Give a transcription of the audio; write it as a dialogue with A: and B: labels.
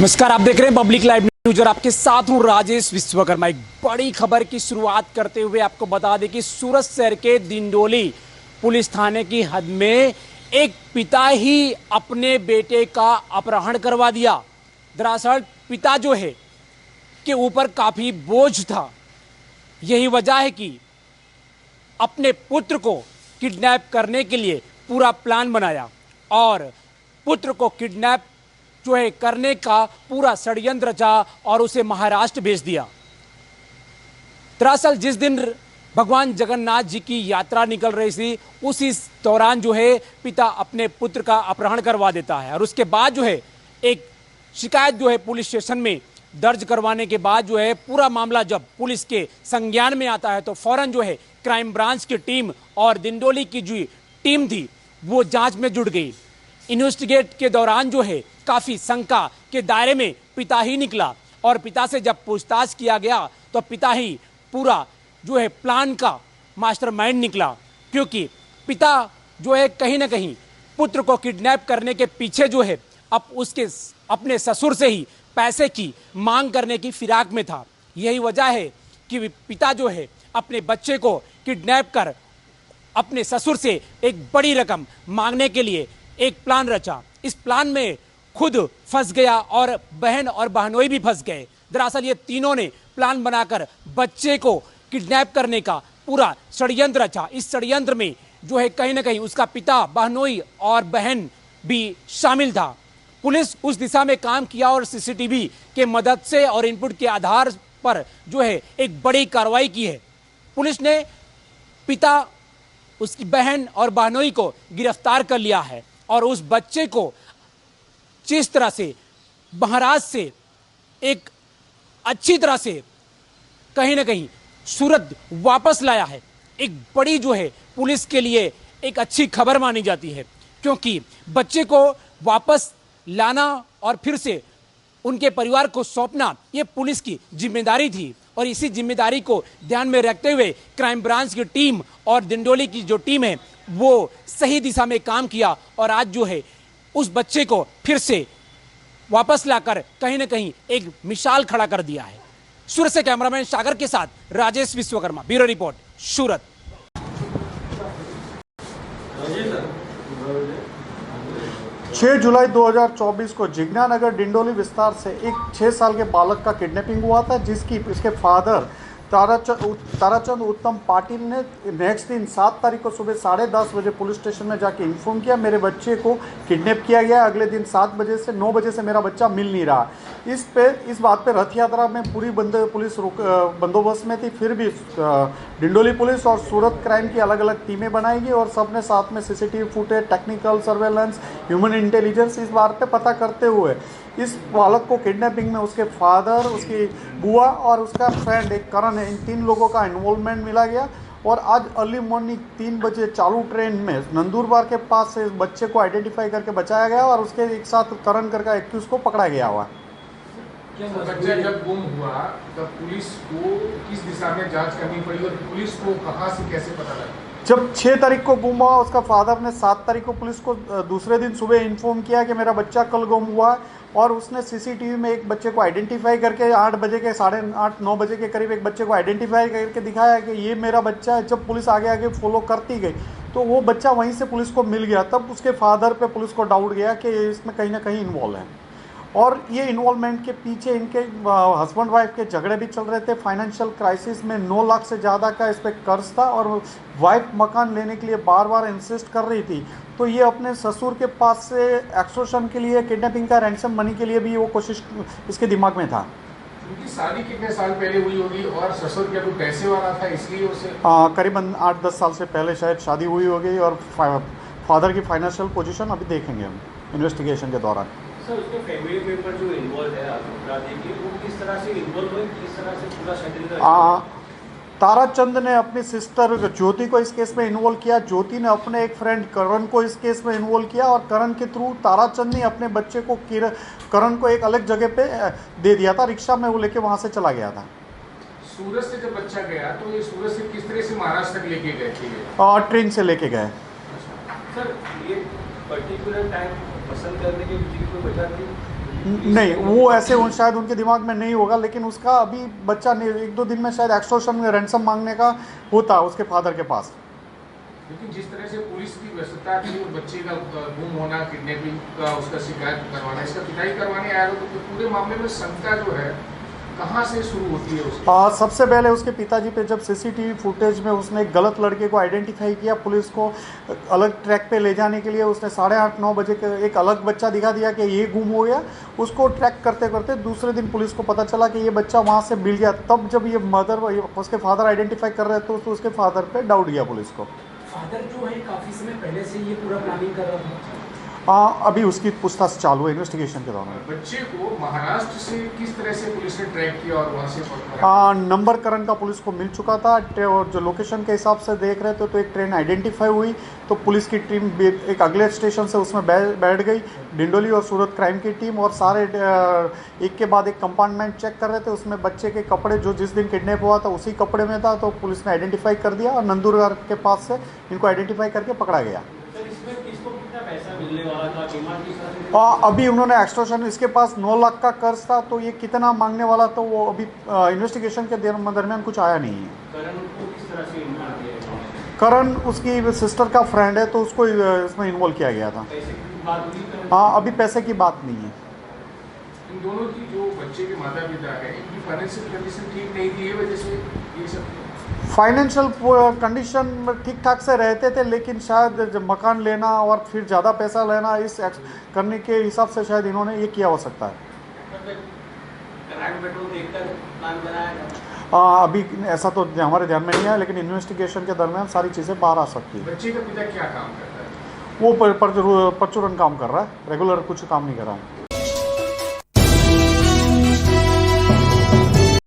A: नमस्कार, आप देख रहे हैं पब्लिक लाइव न्यूज और आपके साथ हूं राजेश विश्वकर्मा। एक बड़ी खबर की शुरुआत करते हुए आपको बता दें कि सूरत शहर के दिंडोली पुलिस थाने की हद में एक पिता ही अपने बेटे का अपहरण करवा दिया। दरअसल पिता जो है के ऊपर काफी बोझ था। यही वजह है कि अपने पुत्र को किडनैप करने के लिए पूरा प्लान बनाया और पुत्र को किडनैप जो है करने का पूरा षड्यंत्र रचा और उसे महाराष्ट्र भेज दिया। दरअसल जिस दिन भगवान जगन्नाथ जी की यात्रा निकल रही थी उसी दौरान जो है पिता अपने पुत्र का अपहरण करवा देता है और उसके बाद जो है एक शिकायत जो है पुलिस स्टेशन में दर्ज करवाने के बाद जो है पूरा मामला जब पुलिस के संज्ञान में आता है तो फौरन जो है क्राइम ब्रांच की टीम और दिंडोली की जो टीम थी वो जांच में जुट गई। इन्वेस्टिगेट के दौरान जो है काफी शंका के दायरे में पिता ही निकला और पिता से जब पूछताछ किया गया तो पिता ही पूरा जो है प्लान का मास्टरमाइंड निकला, क्योंकि पिता जो है कहीं ना कहीं पुत्र को किडनैप करने के पीछे जो है अब उसके अपने ससुर से ही पैसे की मांग करने की फिराक में था। यही वजह है कि पिता जो है अपने बच्चे को किडनैप कर अपने ससुर से एक बड़ी रकम मांगने के लिए एक प्लान रचा। इस प्लान में खुद फंस गया और बहन और बहनोई भी फंस गए। दरअसल ये तीनों ने प्लान बनाकर बच्चे को किडनैप करने का पूरा षड्यंत्र रचा। इस षड्यंत्र में जो है कहीं ना कहीं उसका पिता, बहनोई और बहन भी शामिल था। पुलिस उस दिशा में काम किया और सीसीटीवी के मदद से और इनपुट के आधार पर जो है एक बड़ी कार्रवाई की है। पुलिस ने पिता, उसकी बहन और बहनोई को गिरफ्तार कर लिया है और उस बच्चे को जिस तरह से महाराष्ट्र से एक अच्छी तरह से कहीं ना कहीं सूरत वापस लाया है, एक बड़ी जो है पुलिस के लिए एक अच्छी खबर मानी जाती है, क्योंकि बच्चे को वापस लाना और फिर से उनके परिवार को सौंपना ये पुलिस की जिम्मेदारी थी और इसी जिम्मेदारी को ध्यान में रखते हुए क्राइम ब्रांच की टीम और दिंडोली की जो टीम है वो सही दिशा में काम किया और आज जो है उस बच्चे को फिर से वापस लाकर कहीं ना कहीं एक मिसाल खड़ा कर दिया है। सूरत से कैमरामैन सागर के साथ राजेश विश्वकर्मा, ब्यूरो रिपोर्ट, सूरत।
B: 6 जुलाई 2024 को जिज्ञानगर डिंडोली विस्तार से एक 6 साल के बालक का किडनैपिंग हुआ था, जिसकी इसके फादर ताराचंद उत्तम पाटिल ने नेक्स्ट दिन 7 तारीख को सुबह 10:30 बजे पुलिस स्टेशन में जाके इन्फॉर्म किया मेरे बच्चे को किडनैप किया गया। अगले दिन 7 बजे से 9 बजे से मेरा बच्चा मिल नहीं रहा। इस बात पे रथ यात्रा में पूरी पुलिस बंदोबस्त में थी। फिर भी डिंडोली पुलिस और सूरत क्राइम की अलग अलग टीमें बनाएगी और सबने साथ में CCTV footage, technical surveillance, human intelligence इस बात पे पता करते हुए इस बालक को किडनैपिंग में उसके फादर, उसकी बुआ और उसका फ्रेंड एक करण है, इन 3 लोगों का इन्वॉल्वमेंट मिला गया। और आज अर्ली मॉर्निंग 3 बजे चालू ट्रेन में नंदुरबार के पास से इस बच्चे को आइडेंटिफाई करके बचाया गया और उसके एक साथ करण करके एक्यूज को पकड़ा गया हुआ।
C: बच्चा जब गुम हुआ तब पुलिस को किस दिशा में जांच करनी पड़ी और पुलिस को कहां से कैसे पता लगा?
B: जब 6 तारीख को गुम हुआ उसका फादर ने 7 तारीख को पुलिस को दूसरे दिन सुबह इन्फॉर्म किया कि मेरा बच्चा कल गुम हुआ और उसने सीसीटीवी में एक बच्चे को आइडेंटिफाई करके 8 बजे के 8:30-9 बजे के करीब एक बच्चे को आइडेंटिफाई करके दिखाया कि ये मेरा बच्चा है। जब पुलिस आगे आगे फॉलो करती गई तो वो बच्चा वहीं से पुलिस को मिल गया। तब उसके फादर पे पुलिस को डाउट गया कि इसमें कहीं ना कहीं इन्वॉल्व है और ये इन्वॉल्वमेंट के पीछे इनके हस्बैंड वाइफ के झगड़े भी चल रहे थे। फाइनेंशियल क्राइसिस में 9 लाख से ज़्यादा का इस पर कर्ज था और वाइफ मकान लेने के लिए बार बार इंसिस्ट कर रही थी। तो ये अपने ससुर के पास से एक्सटॉर्शन के लिए, किडनैपिंग का रैंसम मनी के लिए भी वो कोशिश इसके दिमाग में था।
C: उनकी शादी कितने साल पहले हुई होगी और ससुर क्या कोई पैसे वाला था इसलिए उसे?
B: करीबन 8-10 साल से पहले शायद शादी हुई होगी और फादर की फाइनेंशियल पोजीशन अभी देखेंगे हम इन्वेस्टिगेशन के दौरान।
D: सर, उसके फैमिली मेंबर जो इन्वॉल्व है अपराधी के, वो किस तरह से इन्वॉल्व हुए, किस तरह से पूरा शेड्यूल?
B: ताराचंद ने अपनी सिस्टर ज्योति को इस केस में इन्वॉल्व किया, ज्योति ने अपने एक फ्रेंड करण को इस केस में इन्वॉल्व किया और करण के थ्रू ताराचंद ने अपने बच्चे को करण को एक अलग जगह पे दे दिया था। रिक्शा में वो लेके वहाँ से चला गया था।
C: सूरत से जब बच्चा गया तो ये सूरत से किस तरह से महाराष्ट्र तक लेके गए थे?
B: ट्रेन से लेके गए।
D: सर, ये पर्टिकुलर टाइम पसंद करने के पीछे कोई वजह थी?
B: नहीं, वो ऐसे शायद उनके दिमाग में नहीं होगा, लेकिन उसका अभी बच्चा ने 1-2 दिन में शायद एक्सटॉर्शन में रैंसम मांगने का होता उसके फादर के पास।
C: लेकिन जिस तरह से पुलिस की व्यस्तता थी और बच्चे का गुम होना, किडनैपिंग का उसका शिकायत करवाना, इसका पिटाई करवाने आया तो पूरे मामले में शंका जो है कहाँ से शुरू होती है उसकी?
B: सबसे पहले उसके पिताजी पे जब सीसीटीवी फुटेज में उसने एक गलत लड़के को आइडेंटिफाई किया, पुलिस को अलग ट्रैक पे ले जाने के लिए उसने 8:30-9 बजे के एक अलग बच्चा दिखा दिया कि ये गुम हो गया। उसको ट्रैक करते करते दूसरे दिन पुलिस को पता चला कि ये बच्चा वहाँ से मिल गया। तब जब ये उसके फादर आइडेंटिफाई कर रहे थे तो उसके फादर पे डाउट गया पुलिस को।
E: फादर जो है काफी समय पहले से ये पूरा प्लानिंग कर रहा था।
B: अभी उसकी पूछताछ चालू है इन्वेस्टिगेशन के दौरान।
C: बच्चे को महाराष्ट्र से किस तरह से पुलिस ने ट्रैक किया और वहाँ से
B: नंबर करण का पुलिस को मिल चुका था, और जो लोकेशन के हिसाब से देख रहे थे तो एक ट्रेन आइडेंटिफाई हुई तो पुलिस की टीम एक अगले स्टेशन से उसमें बैठ गई, डिंडोली और सूरत क्राइम की टीम, और सारे एक के बाद एक कंपार्टमेंट चेक कर रहे थे। उसमें बच्चे के कपड़े जो जिस दिन किडनैप हुआ था उसी कपड़े में था, तो पुलिस ने आइडेंटिफाई कर दिया और नंदुरबार के पास से इनको आइडेंटिफाई करके पकड़ा गया। अभी उन्होंने एक्सटॉर्शन, इसके पास 9 लाख का कर्ज था, तो ये कितना मांगने वाला तो वो अभी इन्वेस्टिगेशन के दरमियान कुछ आया नहीं है। करण उसकी सिस्टर का फ्रेंड है, तो उसको इसमें इन्वॉल्व किया गया था। अभी पैसे की बात नहीं है।
C: इन दोनों की जो बच्चे के माता पिता है, इनकी फाइनेंशियल कंडीशन ठीक नहीं थी, ये वजह से ये सब
B: फाइनेंशियल कंडीशन ठीक ठाक से रहते थे, लेकिन शायद मकान लेना और फिर ज़्यादा पैसा लेना इस करने के हिसाब से शायद इन्होंने ये किया हो सकता है। अभी ऐसा तो हमारे ध्यान में नहीं है, लेकिन इन्वेस्टिगेशन के दरमियान सारी चीज़ें बाहर आ सकती है।
C: बच्चे का पिता क्या काम करता है?
B: वो परचूरन काम कर रहा है, रेगुलर कुछ काम नहीं कर रहा है।